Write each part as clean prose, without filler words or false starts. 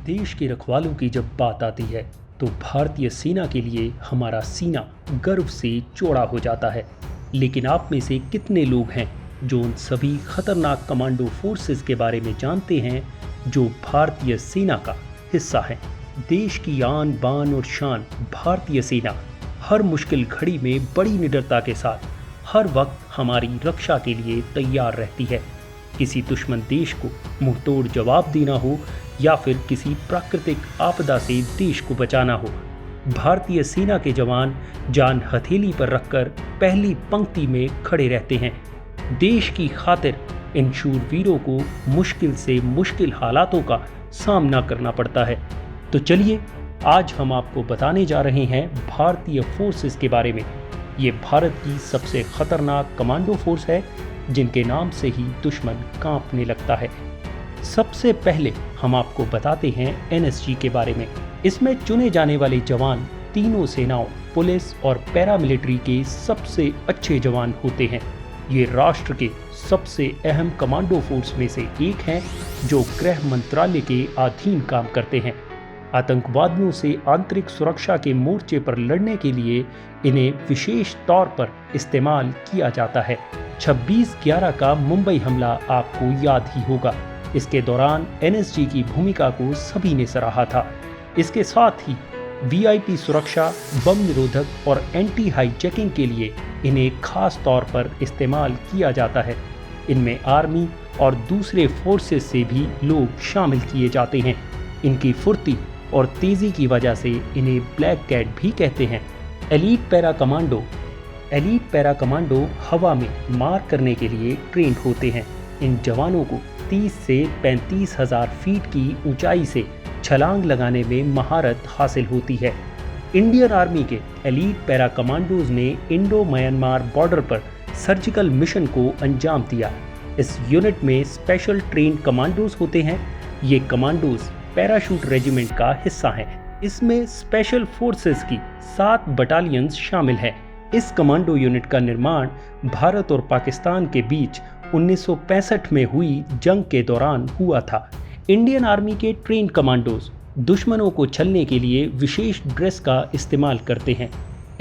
देश के रखवालों की जब बात आती है तो भारतीय सेना के लिए हमारा सीना गर्व से चौड़ा हो जाता है। लेकिन आप में से कितने लोग हैं जो उन सभी खतरनाक कमांडो फोर्सेस के बारे में जानते हैं जो भारतीय सेना का हिस्सा हैं। देश की आन बान और शान भारतीय सेना हर मुश्किल घड़ी में बड़ी निडरता के साथ हर वक्त हमारी रक्षा के लिए तैयार रहती है। किसी दुश्मन देश को मुंहतोड़ जवाब देना हो या फिर किसी प्राकृतिक आपदा से देश को बचाना हो, भारतीय सेना के जवान जान हथेली पर रखकर पहली पंक्ति में खड़े रहते हैं। देश की खातिर इन शूरवीरों को मुश्किल से मुश्किल हालातों का सामना करना पड़ता है। तो चलिए आज हम आपको बताने जा रहे हैं भारतीय फोर्सेस के बारे में। ये भारत की सबसे खतरनाक कमांडो फोर्स है जिनके नाम से ही दुश्मन कांपने लगता है। सबसे पहले हम आपको बताते हैं एनएसजी के बारे में। इसमें चुने जाने वाले जवान तीनों सेनाओं, पुलिस और पैरामिलिट्री के सबसे अच्छे जवान होते हैं। ये राष्ट्र के सबसे अहम कमांडो फोर्स में से एक हैं जो गृह मंत्रालय के अधीन काम करते हैं। आतंकवादियों से आंतरिक सुरक्षा के मोर्चे पर लड़ने के लिए इन्हें विशेष तौर पर इस्तेमाल किया जाता है। 26/11 का मुंबई हमला आपको याद ही होगा। इसके दौरान एनएसजी की भूमिका को सभी ने सराहा था। इसके साथ ही वीआईपी सुरक्षा, बम निरोधक और एंटी हाईजैकिंग के लिए इन्हें खास तौर पर इस्तेमाल किया जाता है। इनमें आर्मी और दूसरे फोर्सेस से भी लोग शामिल किए जाते हैं। इनकी फुर्ती और तेजी की वजह से इन्हें ब्लैक कैट भी कहते हैं। एलीट पैरा कमांडो हवा में मार करने के लिए ट्रेंड होते हैं। इन जवानों को 30 से 35 हज़ार फीट की ऊंचाई से छलांग लगाने में महारत हासिल होती है। इंडियन आर्मी के एलीट पैरा कमांडोज ने इंडो म्यांमार बॉर्डर पर सर्जिकल मिशन को अंजाम दिया। इस यूनिट में स्पेशल ट्रेन कमांडोज होते हैं। ये कमांडोज पैराशूट रेजिमेंट का हिस्सा हैं। इसमें स्पेशल फोर्सेस की 7 बटालियंस शामिल हैं। इस कमांडो यूनिट का निर्माण भारत और पाकिस्तान के बीच 1965 में हुई जंग के दौरान हुआ था। इंडियन आर्मी के ट्रेन कमांडोज दुश्मनों को छलने के लिए विशेष ड्रेस का इस्तेमाल करते हैं।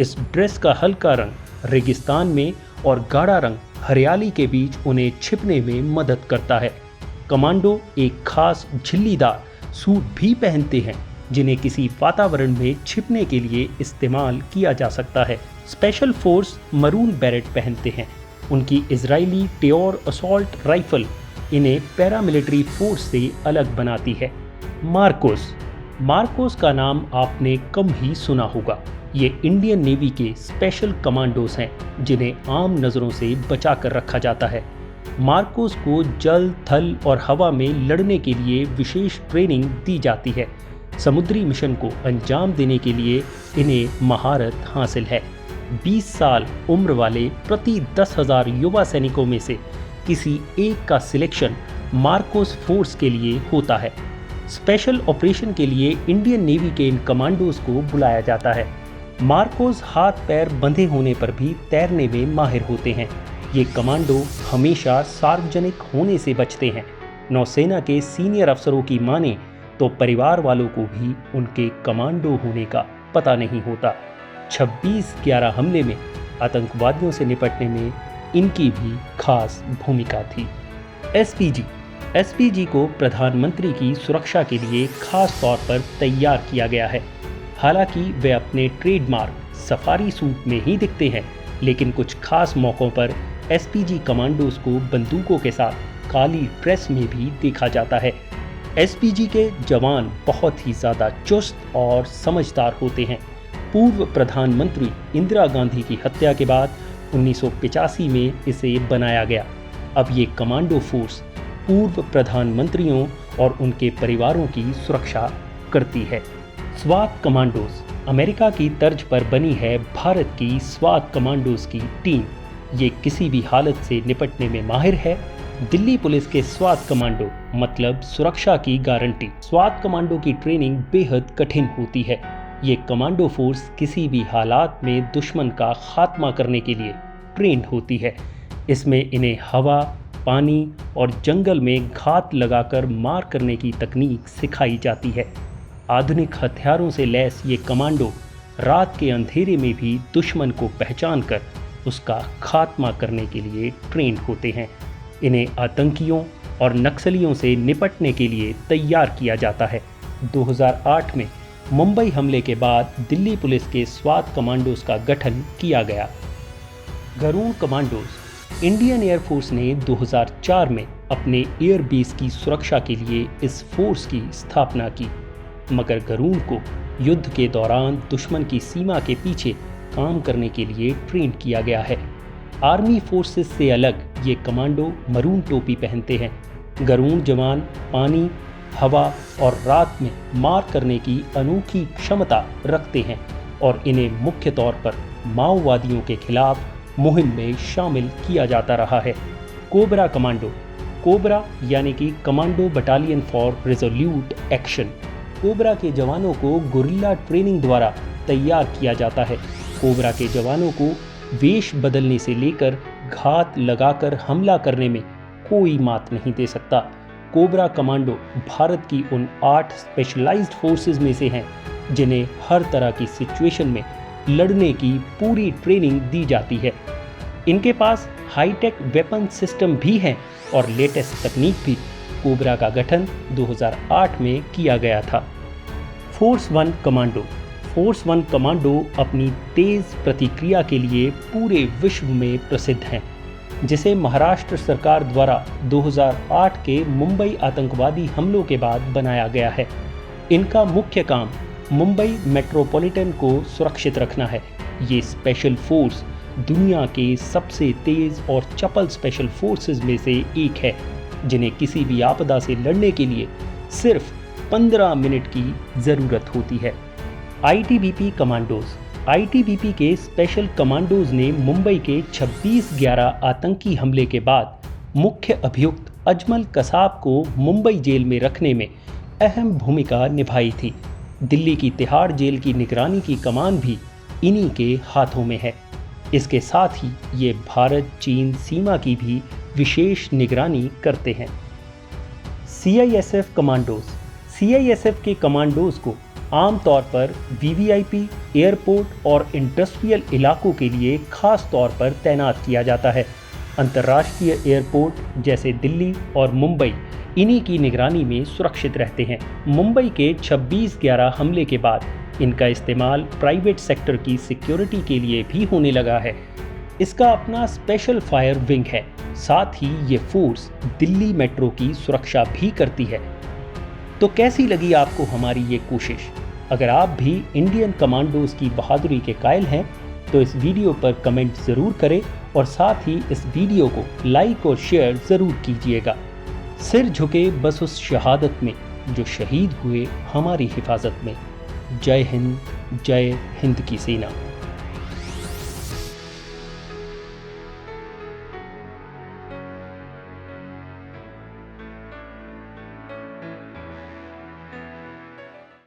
इस ड्रेस का हल्का रंग रेगिस्तान में और गाढ़ा रंग हरियाली के बीच उन्हें छिपने में मदद करता है। कमांडो एक खास झिल्लीदार सूट भी पहनते हैं जिन्हें किसी वातावरण में छिपने के लिए इस्तेमाल किया जा सकता है। स्पेशल फोर्स मरून बैरेट पहनते हैं। उनकी इजरायली टेओर असॉल्ट राइफल इन्हें पैरामिलिट्री फोर्स से अलग बनाती है। मार्कोस का नाम आपने कम ही सुना होगा। ये इंडियन नेवी के स्पेशल कमांडोज हैं जिन्हें आम नज़रों से बचा कर रखा जाता है। मार्कोस को जल, थल और हवा में लड़ने के लिए विशेष ट्रेनिंग दी जाती है। समुद्री मिशन को अंजाम देने के लिए इन्हें महारत हासिल है। 20 साल उम्र वाले प्रति 10,000 युवा सैनिकों में से किसी एक का सिलेक्शन मार्कोस फोर्स के लिए होता है। स्पेशल ऑपरेशन के लिए इंडियन नेवी के इन कमांडोज को बुलाया जाता है। मार्कोस हाथ पैर बंधे होने पर भी तैरने में माहिर होते हैं। ये कमांडो हमेशा सार्वजनिक होने से बचते हैं। नौसेना के सीनियर अफसरों की माने तो परिवार वालों को भी उनके कमांडो होने का पता नहीं होता। 26/11 हमले में आतंकवादियों से निपटने में इनकी भी खास भूमिका थी। एसपीजी को प्रधानमंत्री की सुरक्षा के लिए खास तौर पर तैयार किया गया है। हालांकि वे अपने ट्रेडमार्क सफारी सूट में ही दिखते हैं, लेकिन कुछ खास मौक़ों पर एसपीजी कमांडोज को बंदूकों के साथ काली ड्रेस में भी देखा जाता है। एसपीजी के जवान बहुत ही ज़्यादा चुस्त और समझदार होते हैं। पूर्व प्रधानमंत्री इंदिरा गांधी की हत्या के बाद 1985 में इसे बनाया गया। अब ये कमांडो फोर्स पूर्व प्रधानमंत्रियों और उनके परिवारों की सुरक्षा करती है। स्वात कमांडोज अमेरिका की तर्ज पर बनी है भारत की स्वात कमांडोज की टीम। ये किसी भी हालत से निपटने में माहिर है। दिल्ली पुलिस के स्वात कमांडो मतलब सुरक्षा की गारंटी। स्वात कमांडो की ट्रेनिंग बेहद कठिन होती है। ये कमांडो फोर्स किसी भी हालात में दुश्मन का खात्मा करने के लिए ट्रेंड होती है। इसमें इन्हें हवा, पानी और जंगल में घात लगाकर मार करने की तकनीक सिखाई जाती है। आधुनिक हथियारों से लैस ये कमांडो रात के अंधेरे में भी दुश्मन को पहचान कर उसका खात्मा करने के लिए ट्रेंड होते हैं। इन्हें आतंकियों और नक्सलियों से निपटने के लिए तैयार किया जाता है। 2008 में मुंबई हमले के बाद दिल्ली पुलिस के स्वात कमांडोज का गठन किया गया। गरुड़ कमांडोज। इंडियन एयरफोर्स ने 2004 में अपने एयरबेस की सुरक्षा के लिए इस फोर्स की स्थापना की, मगर गरुड़ को युद्ध के दौरान दुश्मन की सीमा के पीछे काम करने के लिए ट्रेन किया गया है। आर्मी फोर्सेस से अलग ये कमांडो मरून टोपी पहनते हैं। गरुड़ जवान पानी, हवा और रात में मार करने की अनोखी क्षमता रखते हैं और इन्हें मुख्य तौर पर माओवादियों के खिलाफ मुहिम में शामिल किया जाता रहा है। Cobra commando. कोबरा यानी कि commando battalion for resolute action. Cobra के जवानों को गुरिल्ला ट्रेनिंग द्वारा तैयार किया जाता है। कोबरा के जवानों को वेश बदलने से लेकर घात लगाकर हमला करने में कोई मात नहीं दे सकता। कोबरा कमांडो भारत की उन 8 स्पेशलाइज्ड फोर्सेस में से हैं जिन्हें हर तरह की सिचुएशन में लड़ने की पूरी ट्रेनिंग दी जाती है। इनके पास हाईटेक वेपन सिस्टम भी हैं और लेटेस्ट तकनीक भी। कोबरा का गठन 2008 में किया गया था। Force one commando. Force one commando अपनी तेज प्रतिक्रिया के लिए पूरे विश्व में प्रसिद्ध हैं, जिसे महाराष्ट्र सरकार द्वारा 2008 के मुंबई आतंकवादी हमलों के बाद बनाया गया है। इनका मुख्य काम मुंबई मेट्रोपॉलिटन को सुरक्षित रखना है। ये स्पेशल फोर्स दुनिया के सबसे तेज और चपल स्पेशल फोर्सेस में से एक है, जिन्हें किसी भी आपदा से लड़ने के लिए सिर्फ 15 मिनट की ज़रूरत होती है। ITBP commandos. आईटीबीपी के स्पेशल कमांडोज ने मुंबई के 26/11 आतंकी हमले के बाद मुख्य अभियुक्त अजमल कसाब को मुंबई जेल में रखने में अहम भूमिका निभाई थी। दिल्ली की तिहाड़ जेल की निगरानी की कमान भी इन्हीं के हाथों में है। इसके साथ ही ये भारत चीन सीमा की भी विशेष निगरानी करते हैं। CISF commandos. सीआईएसएफ के कमांडोज को आमतौर पर वीवीआईपी, एयरपोर्ट और इंडस्ट्रियल इलाकों के लिए खास तौर पर तैनात किया जाता है। अंतर्राष्ट्रीय एयरपोर्ट जैसे दिल्ली और मुंबई इन्हीं की निगरानी में सुरक्षित रहते हैं। मुंबई के 26/11 हमले के बाद इनका इस्तेमाल प्राइवेट सेक्टर की सिक्योरिटी के लिए भी होने लगा है। इसका अपना स्पेशल फायर विंग है। साथ ही ये फोर्स दिल्ली मेट्रो की सुरक्षा भी करती है। तो कैसी लगी आपको हमारी ये कोशिश? अगर आप भी इंडियन कमांडोज की बहादुरी के कायल हैं तो इस वीडियो पर कमेंट ज़रूर करें और साथ ही इस वीडियो को लाइक और शेयर ज़रूर कीजिएगा। सिर झुके बस उस शहादत में जो शहीद हुए हमारी हिफाजत में। जय हिंद की सेना।